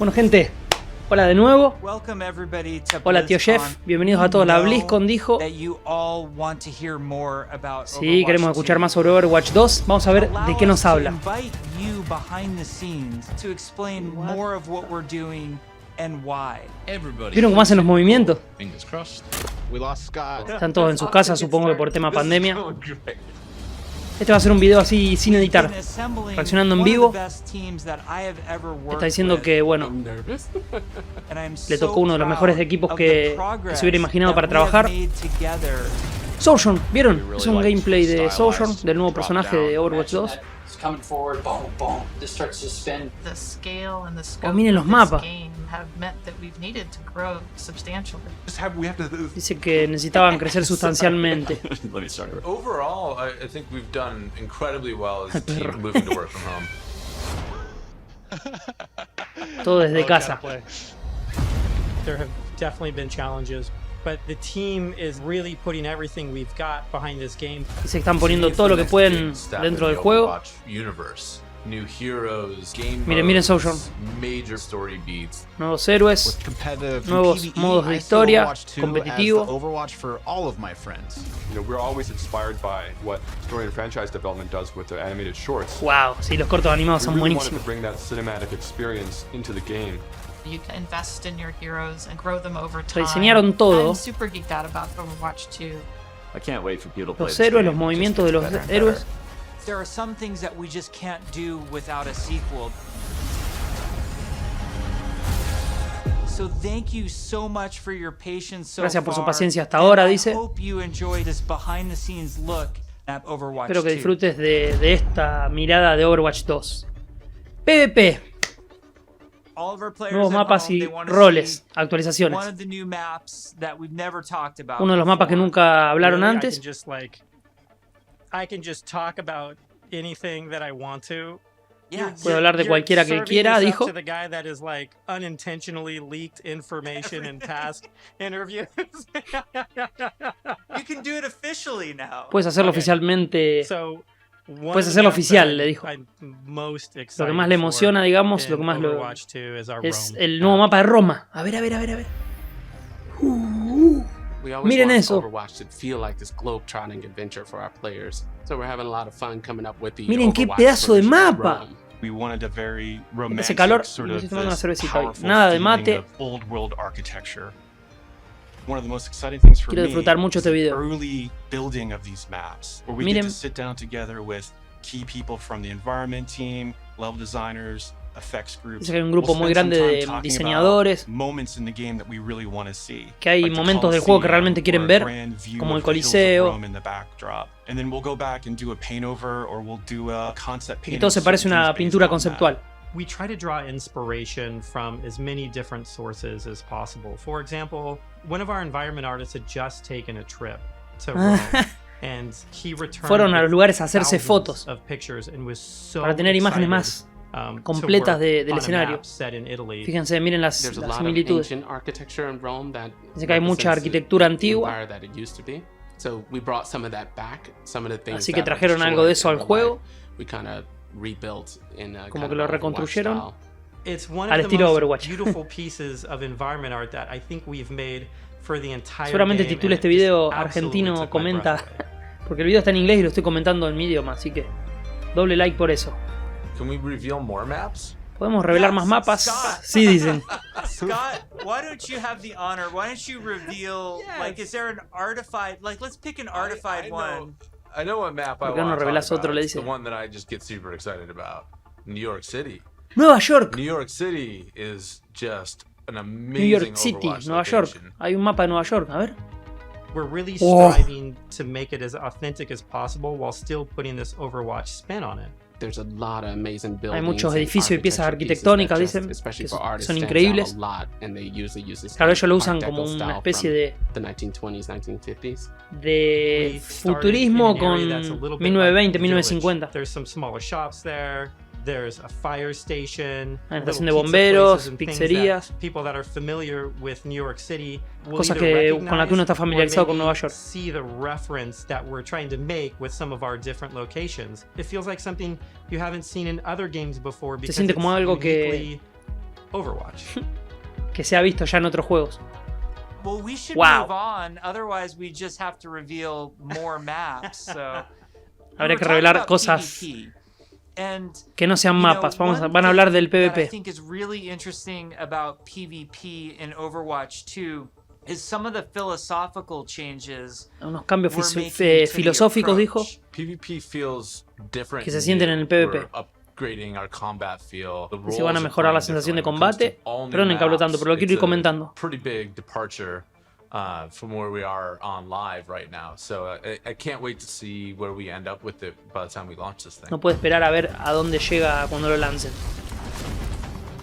Bueno, gente, hola de nuevo. Hola, tío Jeff. Bienvenidos a todos. La Blizzcon dijo: sí, queremos escuchar más sobre Overwatch 2. Vamos a ver de qué nos habla. ¿Vieron cómo hacen los movimientos? Están todos en sus casas, supongo que por tema pandemia. Este va a ser un video así sin editar, reaccionando en vivo. Está diciendo que, bueno, le tocó uno de los mejores equipos que se hubiera imaginado para trabajar. Sojourn, ¿vieron? Es un gameplay de Sojourn, del nuevo personaje de Overwatch 2. Oh, miren los mapas. Dice que necesitaban crecer sustancialmente. Todo desde casa. There have definitely been challenges, but the team is really putting everything we've got behind this game. Y se están poniendo todo lo que pueden dentro del juego. Miren Sojourn. Nuevos héroes, nuevos modos de historia, competitivo. Wow, sí, los cortos animados son buenísimos. Rediseñaron todo. Los héroes, los movimientos de los héroes. There are some things that we just can't do without a sequel. So thank you so much for your patience so Gracias por su far. paciencia hasta ahora, dice. Hope you enjoyed this behind the scenes look at Overwatch 2. Espero que disfrutes de esta mirada de Overwatch 2. PvP. Nuevos mapas y roles, actualizaciones. Uno de los mapas que nunca hablaron antes. I can just talk about anything that I want to. Puedo hablar de cualquiera que quiera, dijo. To the guy that is like unintentionally leaked information in past interviews. You can do it officially now. Puedes hacerlo oficialmente. Puedes hacerlo oficial, le dijo. Lo que más le emociona, digamos, lo que más lo es el nuevo mapa de Roma. A ver. Miren eso. Miren qué pedazo de mapa. Ese calor. Me estoy tomando una cervecita hoy. Nada de mate. Quiero disfrutar mucho este video. Miren. Dice que hay un grupo muy grande de diseñadores, que hay momentos del juego que realmente quieren ver, como el Coliseo, y todo se parece a una pintura conceptual. We try to draw inspiration from as many different sources as possible. For example, one of our environment artists had just taken a trip to Rome. Fueron a los lugares a hacerse fotos para tener imágenes más completas del escenario. Fíjense, miren las similitudes. Dice que hay mucha arquitectura antigua, así que trajeron algo de eso al juego, como que lo reconstruyeron al estilo Overwatch. Seguramente titule este video Argentino comenta, porque el video está en inglés y lo estoy comentando en mi idioma, así que doble like por eso. ¿Podemos revelar más mapas? Scott. Sí, dicen. Scott, why don't you have the honor? Why don't you reveal, like, is there an artified, like, let's pick an artified one. I know what map ¿Por qué no revelas otro? Le dice. The one that I just get super excited about. New York City. Nueva York. New York City is just an amazing New York City, Overwatch Nueva York. location. Hay un mapa de Nueva York, a ver. We're really striving to make it as authentic as possible while still putting this Overwatch spin on it. Hay muchos edificios y piezas arquitectónicas, dicen, que son increíbles. Claro, ellos lo usan como una especie de futurismo con 1920, 1950. There's a fire station, una estación de bomberos, pizzerías, cosas que, con las que uno está familiarizado con Nueva York. Se siente como algo que Overwatch. Que se ha visto ya en otros juegos. Well, we should Wow. move on. Otherwise, we just have to reveal more maps. So Habría que revelar cosas que no sean mapas. Van a hablar del I PvP. think is really interesting about PvP in Overwatch 2 is some of the philosophical changes Unos cambios we're making to the filosóficos, dijo, approach. PvP feels different. que se and sienten new. en el PvP. We're upgrading our combat feel. The Que se van a roles are mejorar la playing sensación de differently when it comes combate. to all new Perdonen que hablo tanto, maps. pero lo quiero ir It's a comentando. Pretty big departure from where we are on live right now. So I can't wait to see where we end up with it by the time we launch this thing. No puedo esperar a ver a dónde llega cuando lo lancen.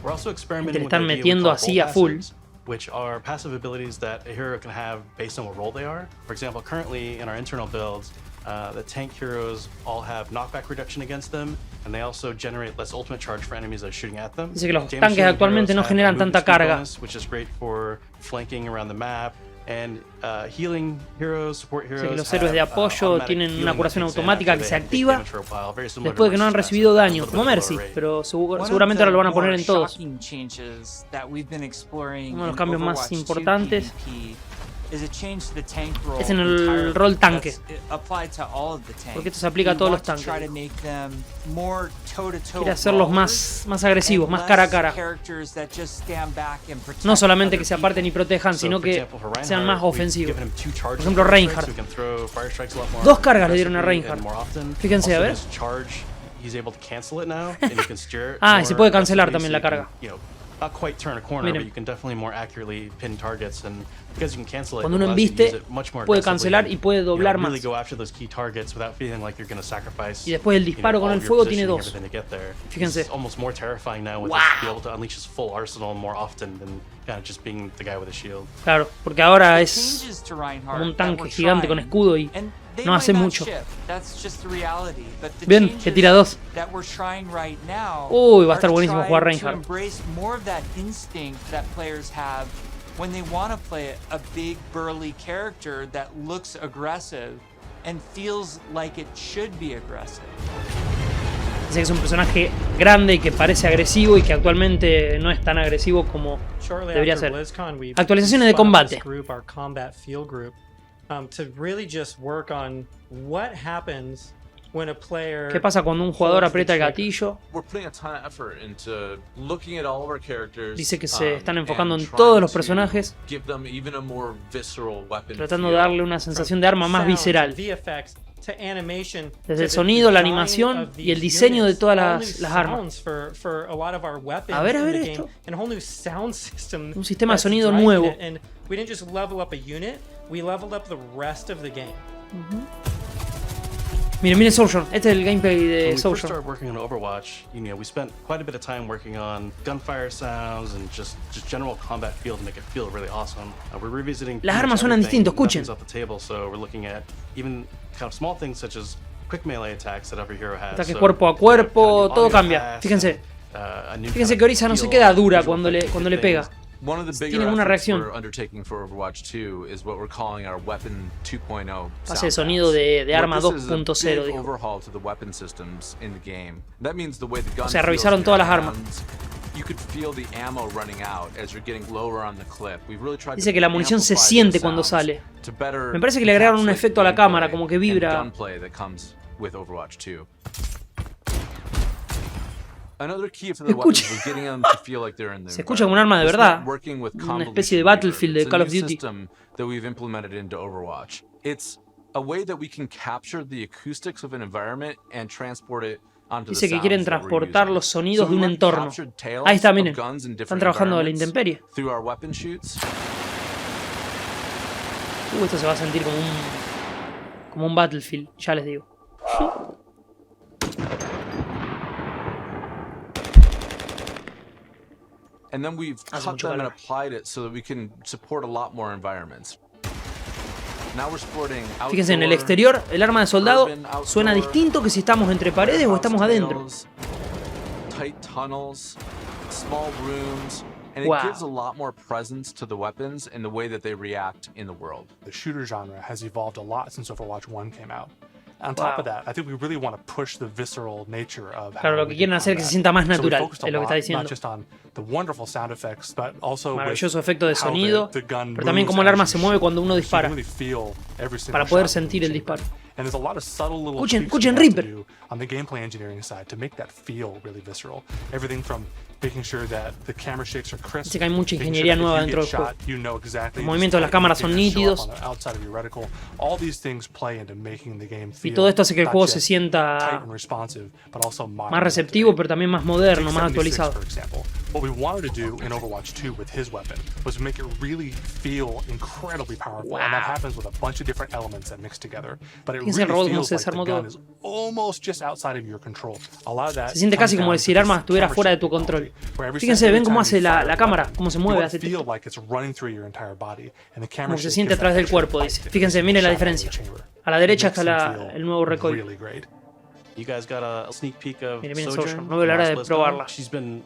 We're also experimenting Le with the están idea we metiendo call así a role full. passives, which are passive abilities that a hero can have based on what role they are. For example, currently in our internal builds, the tank heroes all have knockback reduction against them, and they also generate less ultimate charge for enemies that are shooting at them. Dice que los Damage tanques shooting actualmente heroes no have a generan movement tanta speed carga. bonus, which is great for flanking around the map. And healing heroes, support heroes. Dice que los héroes de have, apoyo automatic tienen healing una curación that kicks in automática after que se they take activa damage for a while, very similar después to de que no han Mercy's recibido passive, daño, a como little bit Mercy, lower rate. pero One of seguramente ahora lo van a poner the en todos. shocking changes that we've been exploring Uno de los in cambios más Overwatch 2 importantes PvP is a change to the tank role es en el entirely. rol tanque. That's applied to all of the tanks. Porque esto se aplica a We todos los want to tanques, try to dijo. make them more toe-to-toe Quiere hacerlos brawlers más agresivos, and más cara a less cara. characters that just stand back and protect No solamente other que se aparten y people. protejan, So, sino for que example, for sean Reinhardt, más we've ofensivos. given him 2 charges ejemplo, for fire Reinhardt. strikes, so he can throw fire strikes a lot more 2 cargas le dieron a aggressively Reinhardt. and more often. Fíjense, a Also, ver. his charge, he's able to cancel it now, and you can steer it Ah, y se more puede cancelar aggressively, también la so you can, carga. you know, not quite turn a corner, Miren. but you can definitely more accurately pin targets, and because you can cancel it, Cuando it uno allows you to embiste, use it much more puede aggressively cancelar and, y puede you know, doblar really más. go after those key targets without feeling like you're going to sacrifice, Y después el disparo con all el your fuego tiene positioning, 2. everything to get there. Fíjense. It's almost more terrifying now with Wow. his, be able to unleash his full arsenal more often than kind of just being the guy with a shield. Claro, porque ahora The es changes to Reinhardt como un that tanque we're gigante con trying, escudo y and they no might hace not mucho. ship. That's just the reality. But the Bien, changes que tira 2. that we're trying right now Uy, va a estar are buenísimo trying jugar to Reinhardt. embrace more of that instinct that players have when they want to play a big burly character that looks aggressive and feels like it should be aggressive. Dice que es un personaje grande y que parece agresivo y que actualmente no es tan agresivo como Shortly debería after ser. Blizzcon, we Actualizaciones de spun up combate. this group, our combat field group, to really just work on what happens when a player. ¿Qué pasa cuando un jugador holds the aprieta el trigger. gatillo? We're putting a ton of effort into looking at all of our characters. Dice que se están and enfocando en trying todos los to personajes, give them even a more visceral weapon tratando de feel. darle una sensación de arma más Sounds, visceral. VFX, to animation, Desde to el the sonido, la design animación of y el these diseño de units, todas all las new armas. sounds for a lot of our weapons A ver in the esto. game, and a whole new sound system. Un sistema de that's sonido driving nuevo. it. And we didn't just level up a unit, we leveled up the rest of the game. Miren Sojourn. Este es el gameplay When de we first Sojourn. started working on Overwatch, we spent quite a bit of time working on gunfire sounds and just general combat feel to make it feel really awesome. We're revisiting Las pretty armas much suenan everything, distinto, escuchen. nothing's off the table, so we're looking at even kind of small things such as quick melee attacks that every hero has. Ataques So, cuerpo a kind cuerpo, of new todo audio cambia. effects Fíjense. and, a new Fíjense kind que of Orisa no se feel, queda dura visual cuando le effects, pega. things. One of the bigger Tiene una efforts reacción. we're undertaking for Overwatch 2 is what we're calling our Weapon 2.0 Pase de sound sonido pass. de arma What this is a 2.0, big dijo. overhaul to the weapon systems in the game. That means the way the gun O sea, feels revisaron in todas your las armas. hands. You could feel the ammo running out as you're getting lower on the clip. We've really tried Dice to que la munición se amplify siente those cuando sounds sale. to better Me parece que le agregaron un encapsulate efecto a la the cámara, gameplay como que and vibra. gunplay that comes with Overwatch 2. Another key for the Escucha. weapons was getting them to feel like they're in the Se escucha como un arma de environment. This verdad. meant working with Una especie de convolution Battlefield de reverb. It's a Call of new Duty. system that we've implemented into Overwatch. It's a way that we can capture the acoustics of an environment and transport it onto Dice the que quieren sounds that we're transportar using. los sonidos So de un we entorno. captured tales Ahí está, of miren. guns in Están different trabajando de la environments intemperie. through our weapon shoots. Esto se va a sentir como un Battlefield, ya les digo. And then we've Hace cut mucho them and calor. applied it so that we can support a lot more environments. Now we're supporting Fíjense, en el outdoor, exterior, el arma de soldado urban, outdoor, suena distinto que si estamos entre paredes o estamos adentro. warehouse tails, tight tunnels, small rooms, and it Wow. gives a lot more presence to the weapons and the way that they react in the world. The shooter genre has evolved a lot since Overwatch 1 came out. On top of that, I think we really want to push the visceral nature of Claro, lo que quieren hacer es que se sienta más natural, es lo que está diciendo. Not just on the wonderful sound effects, but also Maravilloso efecto de with how sonido, the gun pero también moves cómo el arma as se you mueve shoot. cuando uno So you dispara, can really feel every single para poder shot sentir el in the disparo. And there's a lot of subtle little Escuchen, tweaks escuchen we have to Reaper. do on the gameplay engineering side to make that feel really visceral. Everything from making sure that the camera shakes are crisp. Dice que hay mucha making ingeniería sure that nueva if you dentro get del juego. shot, you know exactly Los movimientos de las cámaras son nítidos. All these things play into making the game Y feel todo esto hace que el not juego just se sienta tight and responsive, but also modern más and receptivo, up-to-date. pero también más moderno, más 76, actualizado. for example. What we wanted to do in Overwatch 2 with his weapon was make it really feel incredibly powerful, and that happens with a bunch of different elements that mix together. But it Fíjense el really robot cómo feels se like the desarmó gun todo. is almost just outside of your control. A lot of that Se siente casi comes como down si el to arma this estuviera camera fuera de shake tu control. technology, where every Fíjense, every ven cómo time hace you la fire a cámara, weapon, cómo se you mueve, want hace to feel like it's running through your entire body, and the camera como se shake siente gives atrás that del cuerpo, extra dice. bite Fíjense, miren la inside of the diferencia. chamber. A la derecha It está makes them feel el nuevo recoil. really great. You guys got a sneak peek of Miren, miren Sojourn Sojourn. No veo la hora de from last probarla. BlizzCon. She's been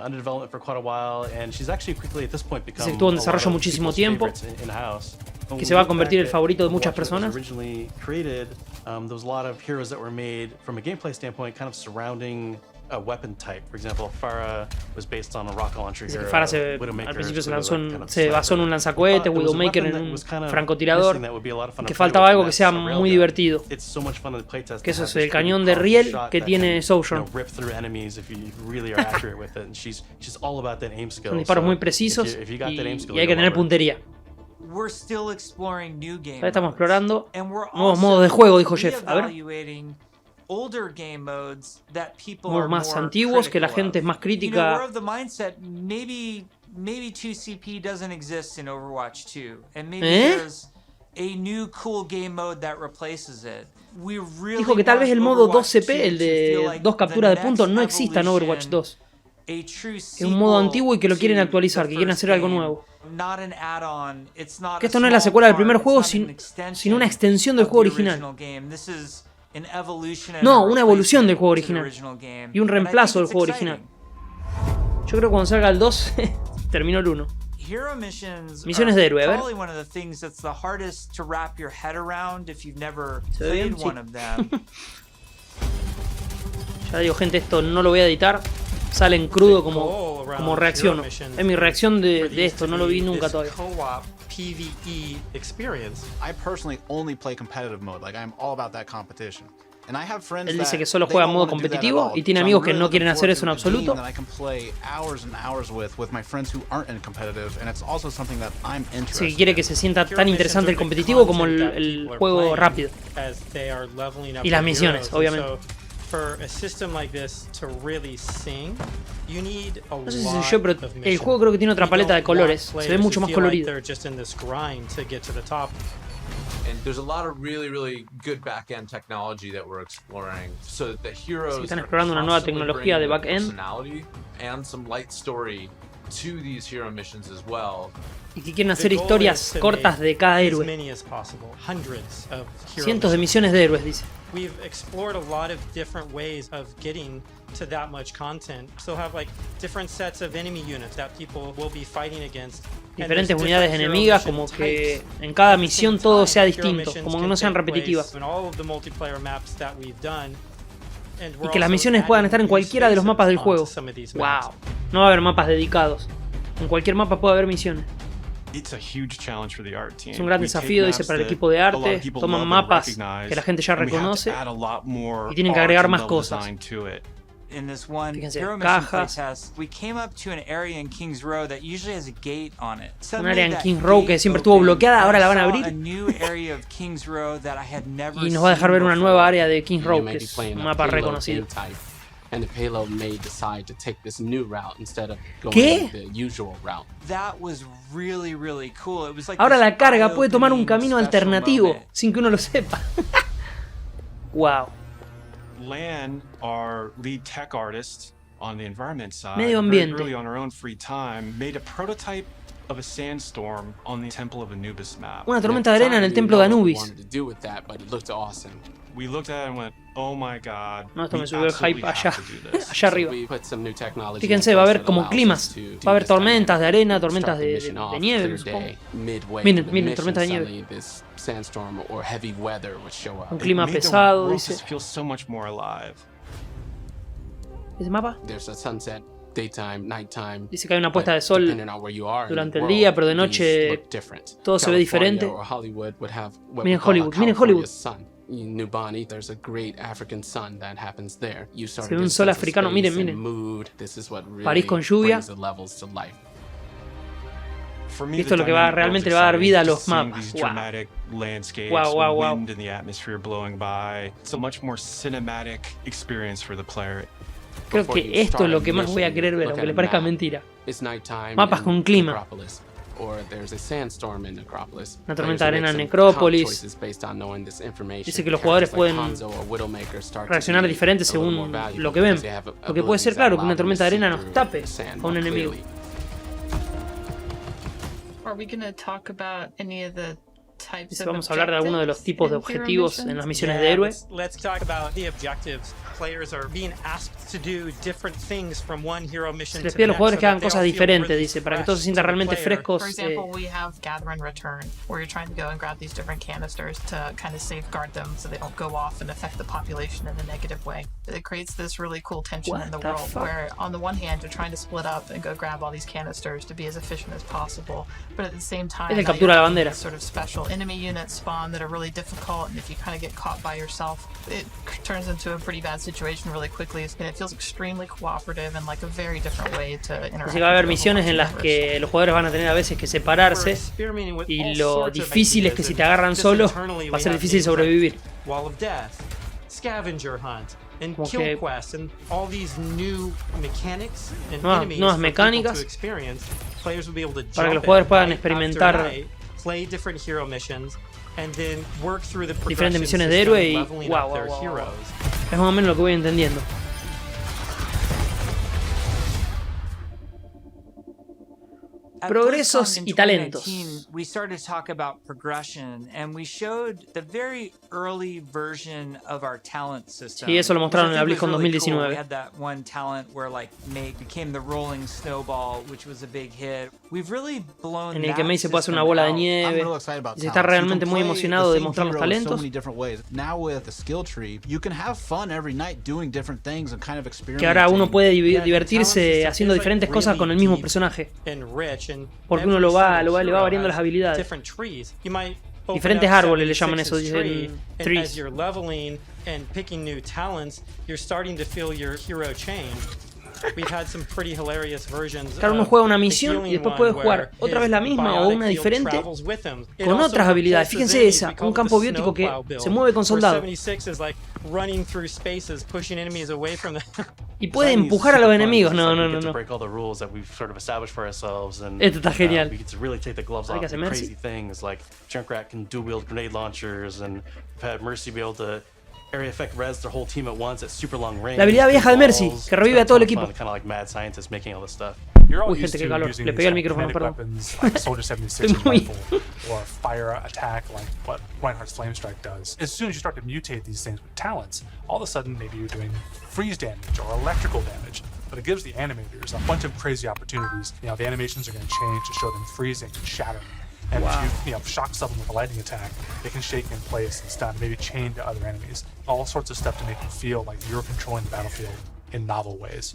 under development for quite a while, and she's actually quickly at this point become estuvo en a lot desarrollo of muchísimo people's tiempo, favorites in-house. que se va a convertir en el favorito de muchas Overwatch was personas. originally created, there was a lot of heroes that were made from a gameplay standpoint, kind of surrounding a weapon type. For example, Pharah was based on a rocket launcher Dice que hero. Farah Widowmaker al principio is really kind of se basó en un lanzacohete, But there was a Widowmaker weapon en that un was kind of francotirador, missing that would be a lot of fun y que to play faltaba with, algo and que sea that's a muy railgun. divertido. It's so much fun to playtest Que to eso have es this el really cañón de powerful riel shot que that tiene can, Sojourn. rip through enemies if you really are accurate with it, and she's all about that aim skill. Son disparos So muy precisos if you got that aim skill, y hay que you'll tener love her. puntería. We're still exploring new game Todavía estamos modes. explorando And we're nuevos also modos de juego, dijo Jeff. A ver, reevaluating older game modes that people modos are más more antiguos que la critical gente es of. más You know, crítica. we're of the mindset maybe 2CP doesn't exist in Overwatch 2, and maybe there's a new cool game mode that replaces it. We really Dijo que tal vez el modo want 2CP, Overwatch el 2 to de feel like 2 capturas de the puntos, no next exista en Overwatch evolution, 2. a true Es un modo sequel antiguo y que lo quieren to actualizar, the que quieren first hacer algo game. nuevo. Not an add-on. It's not Que a esto no es la small secuela del part, primer it's juego, not an sino extension una extensión del of juego the original. game. This is an evolution and No, a una evolución del juego replacement original. to the original game. Y un And I think reemplazo del it's juego exciting. original. Yo creo que cuando salga el 2, terminó el 1. Hero missions Misiones de héroe, a ver. probably one of the things that's the hardest to wrap your head around if you've never ¿Se ve bien? played one Sí. of them. Ya digo, gente, esto no lo voy a editar. Sale en crudo como reacciono. Es mi reacción de esto, no lo vi nunca todavía. Co-op PvE experience. I personally only play competitive mode. Like I'm all about that competition. And I have friends Él dice that que solo they juega en don't modo wanna do that at competitivo all. y tiene So I'm amigos que really no looking quieren hacer forward eso en to a game absoluto. that I can play hours and hours with my friends who aren't in competitive, and it's also something that I'm Así interested que quiere in. que se sienta tan interesante el competitivo como el juego rápido. Y las misiones, obviamente. For a system like this to really sing, you need a No sé si lot soy yo, pero of el missions. juego creo que tiene otra You paleta de don't colores. want Se ve players mucho who más feel like colorido. they're just in this grind to get to the top. And there's a lot of really good back-end technology that we're exploring, so that the heroes Sí, están are explorando una nueva constantly tecnología de bringing their back-end. personality and some light story to these hero missions as well. Y que quieren The hacer goal is historias to cortas make de cada as héroe. many as possible, hundreds of hero Cientos de missions. misiones de héroes, dice. We've explored a lot of different ways of getting to that much content. So have like different sets of enemy units that people will be fighting against. And Diferentes there's unidades different hero enemigas, mission como que types. en cada At the misión same todo time, sea hero distinto, missions como que can no sean take place repetitivas. in all of the multiplayer maps that we've done. And we're Y que las also misiones puedan adding estar en new cualquiera de los mapas del spaces juego. onto some of these maps. Wow. No va a haber mapas dedicados. En cualquier mapa puede haber misiones. It's a huge challenge for the art team. Es un gran We take desafío, dice, maps para el that equipo de a lot arte. of people Toman love and mapas recognize, que la gente ya and we have to reconoce add a lot more y tienen que art agregar and más level cosas. design to it. In this one Fíjense, hero mission cajas. playtest, we came up to an area in King's Row that usually has a gate on it. Un área en Suddenly King's that Row gate que siempre estuvo opened, bloqueada, and ahora I la van a saw abrir. a new area of King's Row that I had never Y nos va a dejar seen ver una before. nueva área de King's You Row, may que be es playing un a mapa payload reconocido. game type, and the payload may decide to take this new route instead of going ¿Qué? the usual route. That was really cool. It was like Ahora this la carga puede tomar un eye-opening camino special alternativo moment. sin que uno lo sepa. Wow. Lan, our lead tech artist on the environment side, Medio very ambiente. early on her own free time, made a prototype of a sandstorm on the Temple of Anubis map. Una And tormenta at de the arena en time, el we templo de didn't know what we Anubis. wanted to do with that, but it looked awesome. we looked at it and went, oh my god. No, esto we me subió el hype absolutely have allá, to do this. allá arriba. We put some new technology Fíjense, in va a place haber that como allows climas. us to do Va a haber this dynamic. tormentas de arena, tormentas Start the de mission off nieve, clear supongo. day. Midway Miren, through the miren, mission, tormenta de nieve. suddenly this sandstorm or heavy weather would show up. Un clima Made the pesado, world dice. just feel so much more alive. ¿Ese mapa? There's a sunset, daytime, nighttime. Dice que hay una but puesta de sol depending on where you are in the durante el world, día, pero de these noche look different. todo se ve California diferente. or Hollywood would have what Miren we call a Hollywood, miren California Hollywood. sun. In New Bonnie, there's a great African sun that happens there. You start Se to ve un get a sol sense of africano, space miren, and miren. mood. This is what really París con lluvia. brings the levels to life. For me, Esto es the lo que va, dynamic realmente le world's va a dar vida a exciting. los Just seeing mapas. these Wow. dramatic landscapes, Wow, wow, wow. wind in the atmosphere blowing by. It's a much more cinematic experience for the player. Creo Before que you esto es start lo a que más voy a mission, querer ver, look aunque at le a parezca map. mentira. It's nighttime Mapas in con clima. Necropolis, or there's a sandstorm in Necropolis. Una tormenta de Players arena en make some comp Necrópolis. choices based on knowing this information. Dice que los jugadores Characters pueden like Hanzo or Widowmaker start to reaccionar be diferente a little según more valuable lo que ven. because they have Porque puede ser, abilities claro, that que una allow them tormenta de to arena see nos through tape the sand a un more enemigo. clearly. Are we gonna talk about any of the types Dice, of vamos a hablar de algunos de los tipos de objectives in hero objetivos en las missions? misiones de héroe. Let's talk about the objectives. Players are being asked to do different things from one hero mission Se les to pide a the los jugadores next que so hagan that they cosas all feel diferentes, really dice, para que fresh todos se sientan to the realmente player. frescos. For example, we have gather and return, where you're trying to go and grab these different canisters to kind of safeguard them so they don't go off and affect the population in a negative way. It creates this really cool tension What in the the world fuck? where on the one hand you're trying to split up and go grab all these canisters to be as efficient as possible, but at the same time Es el now captura you're la having bandera. these sort of special enemy units spawn that are really difficult, and if you kind of get caught by yourself, it turns into a pretty bad situation really quickly, and it feels extremely cooperative and like a very different way to interact. Así que va a haber with misiones en las Overwatch que los jugadores van a tener a veces que separarse y lo difícil es que si te agarran solo va a ser difícil sobrevivir. Wall of Death, Scavenger Hunt, and Como Kill que- Quest, and all these new mechanics and Nuevas enemies mecánicas for people to experience. Players will be able to para que jump los jugadores in puedan night after experimentar night, play different hero missions, and then work through the diferentes progression misiones de system, héroe y leveling wow, up wow, their wow, wow. heroes. Es más o menos lo que voy entendiendo. At Progresos BlizzCon in y talentos. 2019, we started to talk about progression, and we showed the very early version of our talent system. Sí, eso lo mostraron which en I la think was BlizzCon really cool. 2019. We had that one talent where like May became the rolling snowball, which was a big hit. We've really blown En el that que May se puede hacer una system bola de out. I'm nieve. real excited about Y se está talents. You realmente can muy play emocionado the de same mostrar los hero in so talentos. many different ways. Now with the skill tree, you can have fun every night doing different things and kind of Que ahora uno puede Yeah, divertirse talent system haciendo is, like, diferentes cosas really con el mismo deep personaje. and rich, and Porque uno every le va single variando hero las has habilidades. different trees. You might open Diferentes up árboles le llaman 76's eso, dicen tree, and trees. as you're leveling and picking new talents, you're starting to feel your hero change. We've had some pretty hilarious versions. Claro, uno of juega una the misión y healing después one puede where jugar otra vez la his misma o biotic una field diferente travels with him. It con also otras habilidades. repulses Fíjense enemies. esa, We call un it campo the biótico que snowplow build, se mueve con where soldados 76 is like running through spaces, pushing enemies away from them. y puede empujar a los enemigos. No, no, no, To no. break all the rules that we've sort of established for ourselves, and Esto está genial. we get to really take the gloves Hay off que and hacer do Mercy. crazy things like Junkrat can dual wield grenade launchers, and we've had Mercy be able to area effect res their whole team at once at super long range. La habilidad vieja de Mercy, que revive a todo el equipo. Kind of like mad scientists making all this stuff. You're all Uy, used gente, qué to calor. using Le pegué al these micrófono, kinetic perdón. weapons like Soldier 76 Estoy muy- rifle or fire attack like what Reinhardt's Flame Strike does. As soon as you start to mutate these things with talents, all of a sudden maybe you're doing freeze damage or electrical damage. But it gives the animators a bunch of crazy opportunities. You know, the animations are going to change to show them freezing and shattering. And if you shock someone with a lightning attack, they can shake in place and stun, maybe chain to other enemies. All sorts of stuff to make you feel like you're controlling the battlefield in novel ways.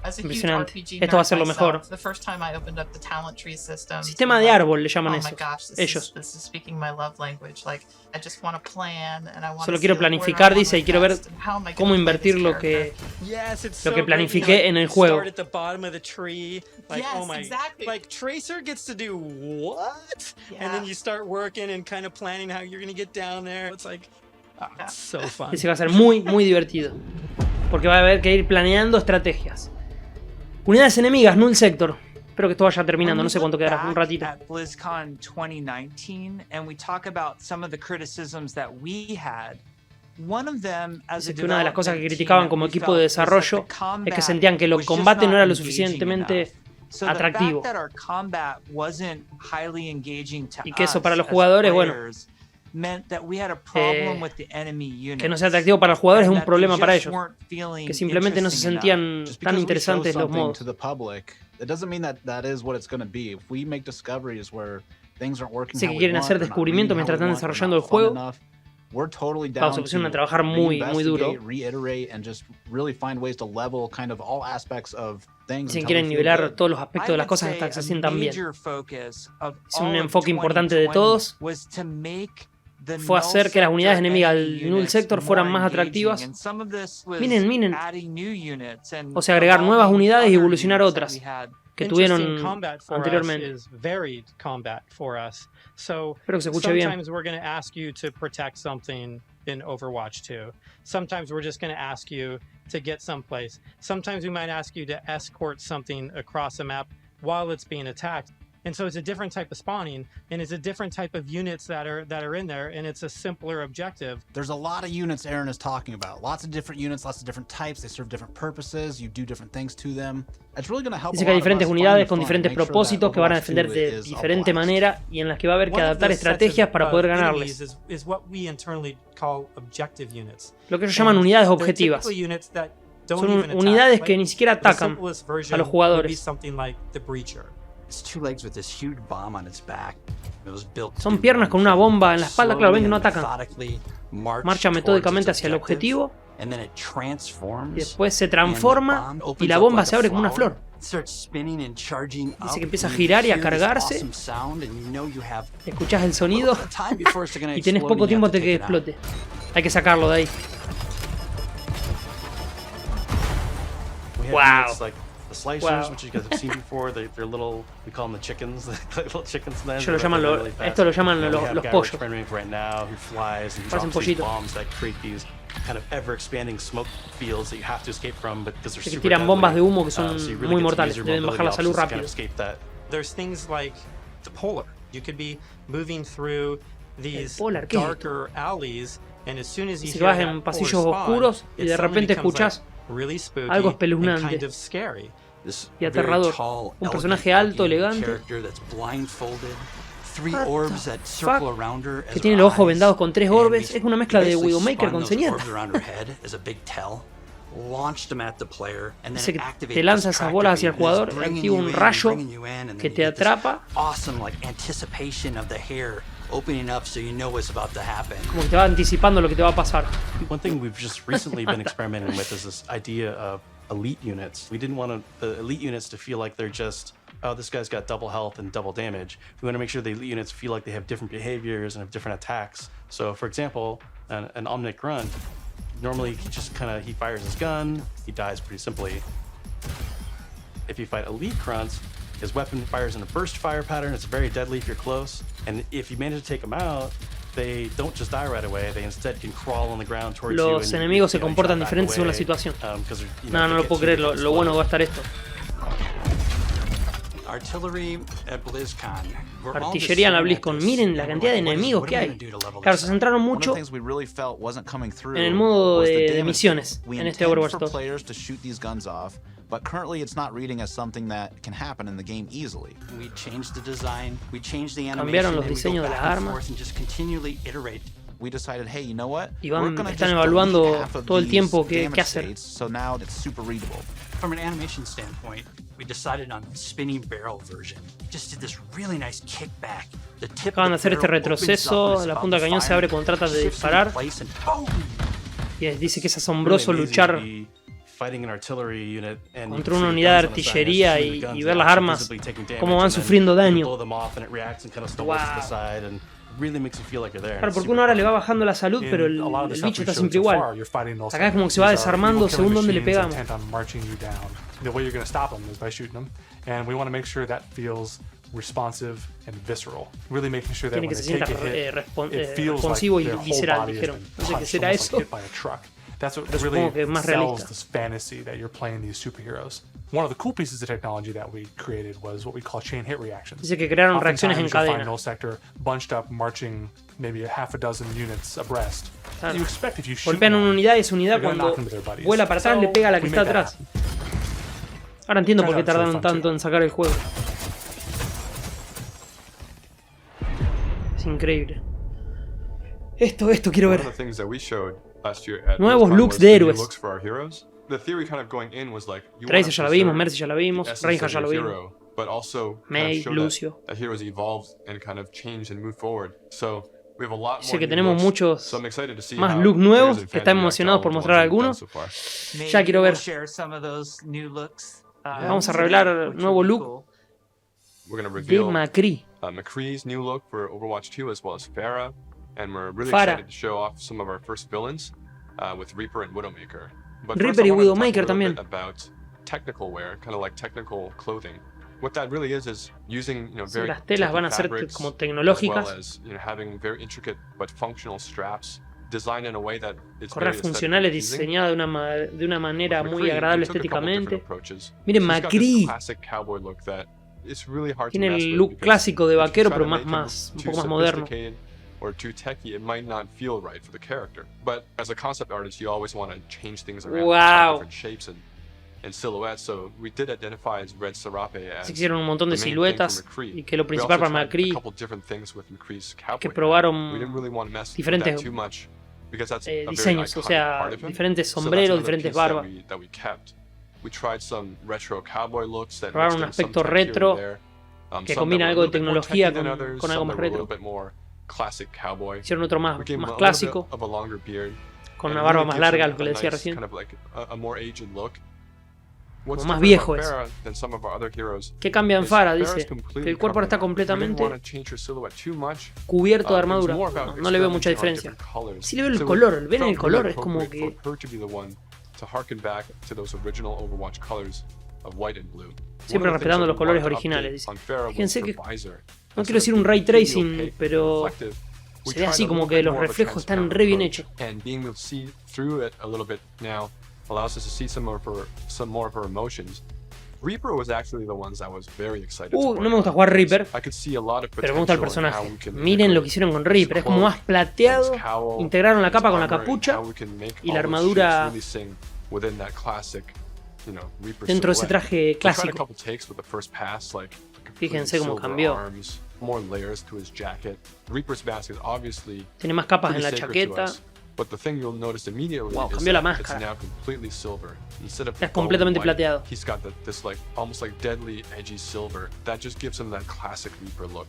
As a huge Impresionante. RPG Esto va a nerd ser lo mejor. myself, the first time I opened up the talent tree system, Sistema I'm de like, árbol le llaman oh eso. my gosh, Ellos. this is speaking my love language. Like, I just want to plan and I want Solo to quiero see, like, where planificar, I wanna dice, y quiero ver invest and how am I cómo gonna play invertir this lo que character. Yes, it's Lo so que good. planifiqué en el You juego. Start at the bottom of the tree, like Yes, oh my, exactly. like Tracer gets to do what? And then you start working and kind of planning how you're gonna get down there. It's like, it's so fun. Dice que va a ser muy, muy divertido. Porque va a haber que ir planeando estrategias. Unidades enemigas, Null Sector. Espero que esto vaya terminando, no sé cuánto quedará, un ratito. At BlizzCon 2019, and we talk about some of the criticisms that we had. One of them, as Dice a que una de las cosas que development criticaban team como that we equipo de felt was that desarrollo the es combat que sentían que el was just combate no not era lo engaging suficientemente enough. So atractivo. the fact that our combat wasn't highly engaging to Y que eso us para los as jugadores, bueno, players meant that we had a problem with the enemy units. Que no sea atractivo para los jugadores es un and that problema they para just ellos. weren't feeling Que simplemente no se interesting enough. sentían Just tan because we show interesantes los something modos. to the public, it doesn't mean that that is what it's going to be. If we make discoveries where things aren't working Sé how que we quieren want, hacer they're not descubrimientos reading how mientras we están want, they're desarrollando not el fun juego. enough, we're totally Vamos down a pusieron a to trabajar muy duro. reinvestigate, reiterate, and just really find ways to level kind of all aspects of things. Dicen until que quieren we feel nivelar good. todos los aspectos de las cosas hasta que se sientan bien. Es un enfoque importante de todos. Fue hacer que las unidades enemigas del Null Sector fueran más atractivas. Miren. O sea, agregar nuevas unidades y evolucionar otras que tuvieron anteriormente. Espero que se escuche bien. Sometimes we're going to ask you to protect something in Overwatch 2. Sometimes we're just going to ask you to get someplace. Sometimes we might ask you to escort something across a map while it's being attacked. And so it's a different type of spawning, and it's a different type of units that are in there, and it's a simpler objective. There's a lot of units Aaron is talking about. Lots of different units, lots of different types. They serve different purposes. You do different things to them. It's really going to help. Dice que hay diferentes unidades con diferentes propósitos que van a defender de diferente manera y en las que va a haber que adaptar estrategias para poder ganarles. Is what we internally call objective units. Lo que ellos llaman unidades objetivas. Son unidades que ni siquiera atacan a los jugadores. Son piernas con una bomba en la espalda, claro, ven que no atacan. Marcha metódicamente hacia el objetivo y después se transforma y la bomba se abre como una flor. Dice que empieza a girar y a cargarse. Escuchás el sonido y tenés poco tiempo hasta que explote. Hay que sacarlo de ahí. Wow. The slicers, which you guys have seen before, they're little, we call them the chickens, little chickens. Esto lo llaman los pollos. Right now, who flies and Parecen drops these pollitos. bombs that create these kind of ever-expanding smoke fields that you have to escape from, but because they're Que super tiran bombas de deadly, humo que son so you really muy get to mortales. use your Deben bajar la mobility salud options to kind rápido. of escape that. There's things like the polar. You could be moving through these polar, ¿qué es darker alleys, and as soon as you Si hear vas that en polar pasillos spawn, oscuros y it de suddenly repente becomes, escuchás really spooky algo and espeluznante kind of scary. y aterrador. Un personaje alto, elegante, que tiene los ojos vendados con 3 orbes. Es una mezcla de Widowmaker con señata. Dice que te lanza esas bolas hacia el jugador, activa un rayo que te atrapa, como que te va anticipando lo que te va a pasar. One thing we've just recently been experimenting with is this idea of elite units. We didn't want the elite units to feel like they're just, oh, this guy's got double health and double damage. We want to make sure the elite units feel like they have different behaviors and have different attacks. So, for example, an Omnic Grunt, normally he just he fires his gun, he dies pretty simply. If you fight elite grunts, his weapon fires in a burst fire pattern. It's very deadly if you're close. And if you manage to take them out, they don't just die right away. They instead can crawl on the ground towards you. Los enemigos se comportan diferentes según la situación. No lo puedo creer, lo bueno que va a estar esto. Artillería en la Blizzcon. Miren la cantidad de enemigos que hay. Claro, se centraron mucho en el modo de misiones en este Overwatch 2. But currently it's not reading as something that can happen in the game easily. We changed the design, we changed the Cambiaron animation, los and we diseños go de las back and armas. forth and just continually iterate. We decided, hey, you know what? Y We're gonna están just evaluando delete half of todo el these tiempo que damage hacer. states, so now it's super readable. From an animation standpoint, we decided on spinning barrel version. Just did this really nice kickback. The tip Acaban de of hacer the este barrel opens retroceso, up and la it's punta del about cañón to se abre fire. cuando tratas de Shifts into disparar. place and boom! Y dice que es asombroso luchar contra una unidad de artillería y ver las armas, cómo van sufriendo daño. Wow. Claro, porque uno ahora le va bajando la salud, pero el bicho está siempre igual. Acá es como que se va desarmando según donde le pegamos. Responsive and visceral, really making sure that Tiene when que they se take sienta a hit, it feels like responsivo y their whole visceral, body has dijeron. been No sé qué punched, será almost eso. like hit by a truck. That's what Pero really supongo que es más sells realista. this fantasy that you're playing these superheroes. One of the cool pieces of technology that we created was what we call chain hit reactions. Dice que crearon reacciones en Oftentimes you'll cadena. find Null Sector bunched up, marching maybe a half a dozen units abreast. Claro. You expect if you shoot Golpean one, una unidad y esa unidad you're gonna cuando knock into their buddies. vuela para atrás So, le pega a la que we está made that atrás. happen. Ahora entiendo por qué Turns out it's tardaron really fun tanto too. en sacar el juego. Es increíble. Esto quiero One ver. of the things that we showed last year at Nuevos Blizzcon looks was de the new héroes. looks for our heroes. The theory kind of going in was like you Tracer want ya to la vimos, preserve Mercy ya la vimos, the essence Reinhardt of ya lo your vimos. hero, but also kind Mei, of show Lucio. that heroes evolve and kind of change and move forward. So we have a lot Dice more que new tenemos looks, muchos so I'm excited to see más how looks players nuevos, and que fans están react to emocionados all por the mostrar ones we've done algunos. so far. Ya quiero ver. Share some of those new looks. Vamos a revelar nuevo look We're going to de reveal McCree. McCree's new look for Overwatch 2 as well as Pharah, and we're really Pharah. excited to show off some of our first villains with Reaper and Widowmaker. But Reaper first, I y wanted to talk Widowmaker a little también. bit about technical wear, kind of like technical clothing. What that really is using Sí, very las telas techy van a ser fabrics, como as tecnológicas. well as having very intricate but functional straps designed in a way that is Correas very funcionales aesthetically pleasing. diseñadas de una manera With muy McCree, agradable we took a couple different estéticamente. approaches. Miren She's got this McCree. classic cowboy look that it's really hard to Tiene mess el with look because clásico de if you vaquero, try pero to make him un too poco más moderno. sophisticated or too techy, it might not feel right for the character. But as a concept artist, you always want to change things around, try Wow. different shapes and silhouettes. So we did identify as Red Serape as Se hicieron un montón de the main thing siluetas for McCree. y que lo We principal also para tried McCree a couple different things with McCree's cowboy que hat. probaron We didn't really want to mess with diferentes that too much because that's a very diseños, o iconic sea, part of him. diferentes So that's sombreros, another diferentes piece that barbas. that we kept. We tried some retro cowboy looks that Probaron un mixed in some aspecto tech here retro and there. Que Some combina that algo were de a little bit more tecnología techy than con others, algo some más that were a little retro. bit more classic cowboy. Hicieron otro más We gave him a little clásico, bit of a longer beard, con and una it barba really más gives larga, him lo que a le decía nice recién. kind of like a more aged look. Como What's más different viejo about es. Pharah than some of our other heroes ¿Qué cambia en is Pharah? Pharah's Dice completely que el cuerpo ahora está covered up. We didn't completamente want to change her silhouette too much. cubierto de It was armadura. more about No le veo mucha experimenting diferencia. on different colors. Sí le veo el So color, it ven el felt color, really es como appropriate que for her to be the one to harken back to those original Overwatch colors of white and blue. siempre One of the respetando things los that we colores wanted to originales. update Dice. on Pharah was Fíjense her que visor. no Instead quiero decir un of ray being completely tracing, opaque and pero reflective, we se ve tried así a como little que bit los more of a reflejos están transparent re bien approach, hechos. and being able to see through it a little bit now allows us to see some more of her emotions. Reaper was actually the ones I was very excited to work No me gusta on, jugar because Reaper, I could see a lot of pero me gusta el potential in how personaje. we can Miren lo que integrate hicieron con his Reaper, es como cloak, más plateado. his cowl, Integraron la his capa con la armor, and capucha how we can make y all la those armadura shapes really sing within that classic, Reaper dentro de ese silhouette. traje We tried a clásico. couple takes with the first pass, like Fíjense cómo silver cambió. arms, more layers to his jacket. Reaper's mask is obviously Tiene más capas en pretty la sacred to chaqueta. us, but the thing you'll notice immediately Wow, is cambió la that it's máscara. now completely silver. Instead of Es the completamente bone white, plateado. he's got this like almost like deadly edgy silver that just gives him that classic Reaper look.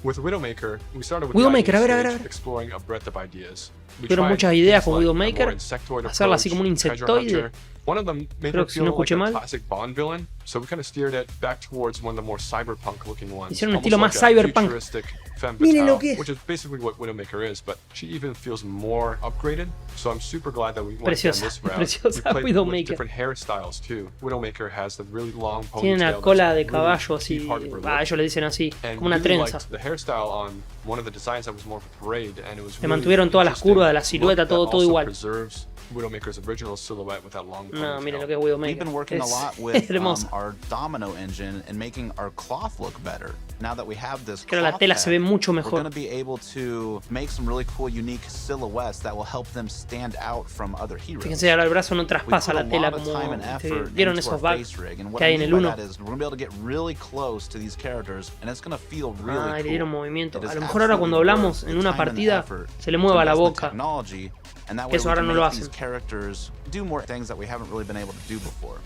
With Widowmaker, we started with Widowmaker, the a ver, idea a ver, a stage, ver. exploring a breadth of ideas. We Tuvieron tried muchas ideas things con like a Widowmaker, more insectoid hacerla así como un approach, treasure insectoide. hunter. One of them made Creo her que si feel no like escuché a mal. classic Bond villain, so we kind of steered it back towards one of the more cyberpunk looking ones. Hicieron un almost estilo like más a cyberpunk. futuristic femme Miren lo fatale, que es. which is basically what Widowmaker is, but she even feels more upgraded. So I'm super glad that we went down Preciosa, this route. preciosa We played with Widowmaker. different hairstyles too. Widowmaker has the really long ponytail. Tiene una that's cola de really caballo key así. part of her look. Ellos le dicen así, And como una really trenza. liked the hairstyle on one of the designs that was more of a parade, and it was Le really mantuvieron todas las interesting curvas de la look silueta, that todo also igual. preserves Widowmaker's original silhouette with that long No, ponytail. miren lo que es We've Widowmaker. been working a Es lot with hermoso. our domino engine and making our cloth look better. Now that we have this Que ahora la cloth tela se ve head, mucho we're mejor. going to be able to make some really cool, unique silhouettes that will help them stand out from other heroes. Fíjense, ahora el brazo no We traspasa put a la tela lot of como time and effort vieron into esos our bugs face rig, and what que hay I en mean el by 1. that is we're going to be able to get really close to these characters, and it's going to feel really Ah, y le cool. dieron movimiento. It is A lo mejor ahora cuando absolutely hablamos worth en the una time and partida effort se le to mueva la invest in boca. technology, and that Que way eso we ahora can no lo make these hacen. characters do more things that we haven't really been able to do before.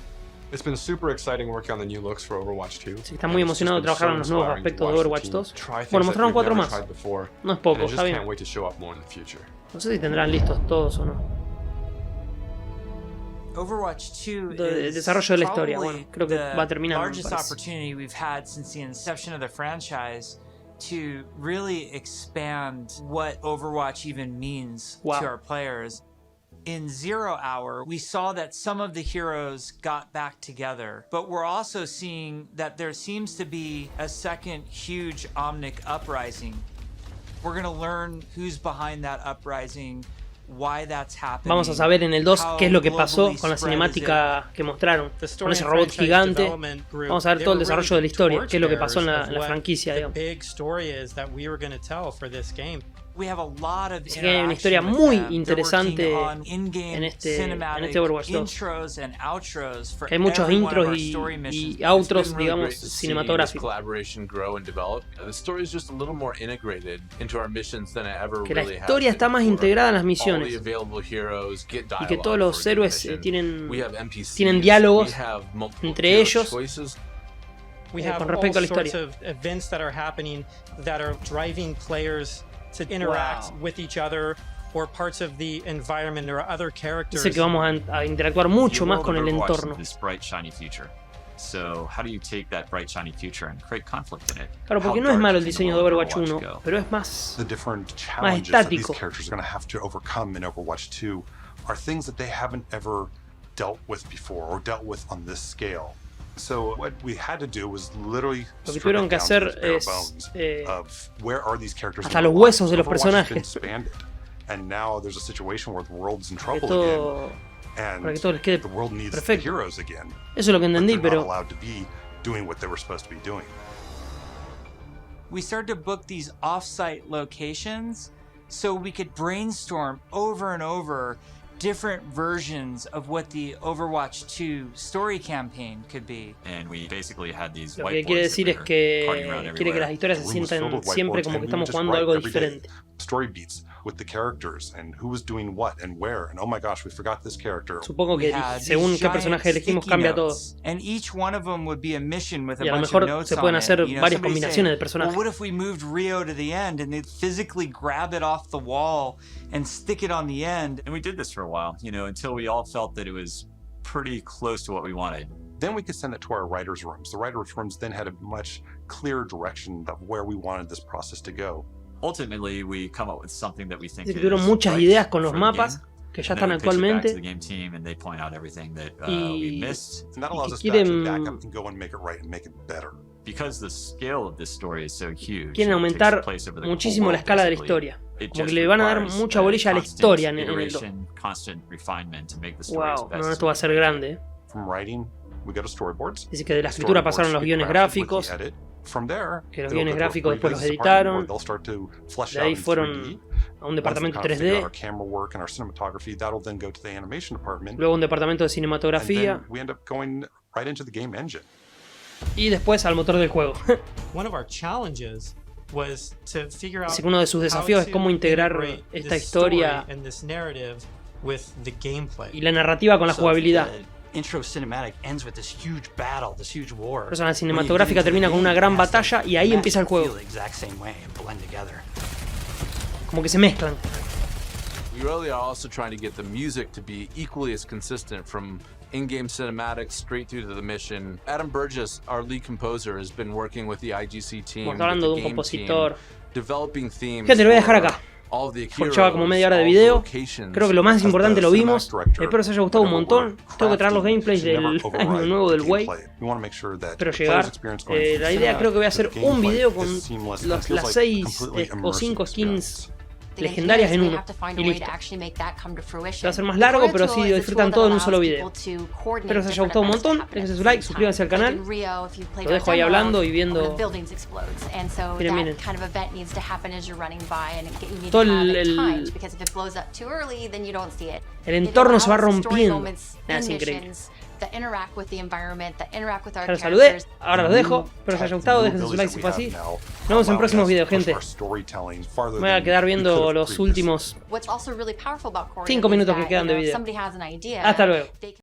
It's been super exciting working on the new looks for Overwatch 2. Sí, está muy emocionado de trabajar en los nuevos aspectos de Overwatch 2. Bueno, Bueno, mostraron 4 más. No es poco, está bien. No sé si tendrán listos todos o no. Overwatch 2 El is desarrollo de la historia, probably bueno, creo que the va a terminar, me largest parece. opportunity we've had since the inception of the franchise to really expand what Overwatch even means Wow. to our players. In Zero Hour, we saw that some of the heroes got back together, but we're also seeing that there seems to be a second huge Omnic uprising. We're going to learn who's behind that uprising, why that's happening. Vamos a saber en el 2 how qué es lo que pasó globally con la spread is it. cinemática que mostraron. The Con story ese and robot franchise gigante. development group, Vamos a ver they todo el were desarrollo de la really historia, qué es lo que pasó en torchbearers la of what franquicia, the digamos. big story is that we were going to tell for this game. Así que hay una historia muy interesante en este Overwatch 2. Que hay muchos intros y outros, digamos, cinematográficos. Que la historia está más integrada en las misiones. Y que todos los héroes tienen diálogos entre ellos con respecto a la historia. Dice que vamos a interactuar mucho más con el entorno. Claro, porque no es malo el diseño de Overwatch 1, pero es más estático. Lo que tuvieron que hacer es hasta los huesos de los personajes. Para que todo les quede perfecto. Eso es lo que entendí, pero we started to book these off-site locations so we could brainstorm over and over different versions of what the Overwatch 2 story campaign could be. Lo que quiere decir es que quiere que las historias se sientan siempre como que estamos jugando algo diferente. Supongo que según qué personaje elegimos cambia todo. Y a lo mejor se pueden hacer varias combinaciones de personajes. What if we moved Rio to the end and they'd physically grab it off the wall and stick it on the end? And we did this for a while, until we all felt that it was pretty close to what we wanted. Then we could send it to our writers' rooms. The writers' rooms then had a much clearer direction of where we wanted this process to go. Ultimately, we come up with something that we think is tuvieron muchas ideas con los mapas que ya están actualmente y quieren aumentar muchísimo la escala de la historia, como que le van a dar mucha bolilla a la historia en el 2. Wow, no, esto va a ser grande. Dice que de la escritura pasaron los guiones gráficos, que los guiones gráficos después los editaron, de ahí fueron a un departamento 3D, luego un departamento de cinematografía y después al motor del juego. Dice que uno de sus desafíos es cómo integrar esta historia y la narrativa con la jugabilidad. Por eso la cinematográfica termina con una gran batalla y ahí empieza el juego. Como que se mezclan. We really are also trying to get the music to be equally as consistent from in-game cinematics straight through to the mission. Adam Burgess, our lead composer, has been working with the IGC team, Estamos hablando de un compositor. Developing themes. Gente, lo voy a dejar acá. Porque lleva como media hora de video. Creo que lo más importante lo vimos. Espero os haya gustado un montón. Tengo que traer los gameplays del año nuevo del Way. Espero llegar. La idea creo que voy a hacer un video con las 6 o 5 skins legendarias en uno y listo. Va a ser más largo, pero así disfrutan todo en un solo video. Espero os haya gustado un montón. Déjense su like, suscríbanse al canal. Lo dejo ahí hablando y viendo. Miren, miren. Todo el entorno se va rompiendo. Nada, es increíble. Ya los saludé, ahora los dejo. Espero os haya gustado, déjense su like si fue así. Nos vemos en próximos videos, gente. Me voy a quedar viendo los últimos 5 minutos que quedan de video. Hasta luego.